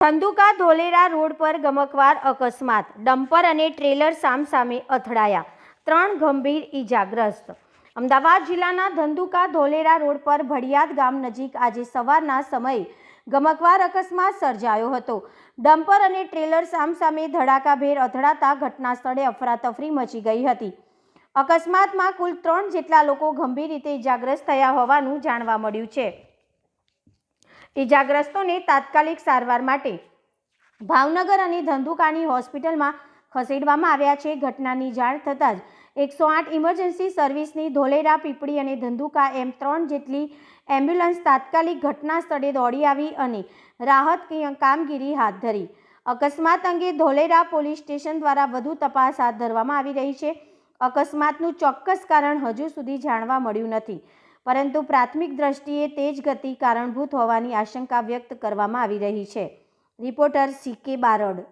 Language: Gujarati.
ધંધુકા ધોલેરા રોડ પર ગમકવાર અકસ્માત, ડમ્પર અને ટ્રેલર સામસામે અથડાયા, 3 ગંભીર ઈજાગ્રસ્ત। અમદાવાદ જિલ્લાના ધંધુકા ધોલેરા રોડ પર ભડિયાદ ગામ નજીક આજે સવારના સમયે ગમકવાર અકસ્માત સર્જાયો હતો। ડમ્પર અને ટ્રેલર સામસામે ધડાકાભેર અથડાતા ઘટના સ્થળે અફરાતફરી મચી ગઈ હતી। અકસ્માતમાં કુલ 3 જેટલા લોકો ગંભીર રીતે ઈજાગ્રસ્ત થયા હોવાનું જાણવા મળ્યું છે। ઈજાગ્રસ્તોને તાત્કાલિક સારવાર માટે ભાવનગર અને ધંધુકાની હોસ્પિટલમાં ખસેડવામાં આવ્યા છે। ઘટનાની જાણ થતાં જ 108 ઇમરજન્સી સર્વિસની ધોલેરા, પીપળી અને ધંધુકા એમ 3 જેટલી એમ્બ્યુલન્સ તાત્કાલિક ઘટના સ્થળે દોડી આવી અને રાહત કામગીરી હાથ ધરી। અકસ્માત અંગે ધોલેરા પોલીસ સ્ટેશન દ્વારા વધુ તપાસ હાથ ધરવામાં આવી રહી છે। અકસ્માતનું ચોક્કસ કારણ હજુ સુધી જાણવા મળ્યું નથી, પરંતુ પ્રાથમિક દ્રષ્ટિએ તેજ ગતિ કારણભૂત હોવાની આશંકા વ્યક્ત કરવામાં આવી રહી છે। Reporter CK Barod.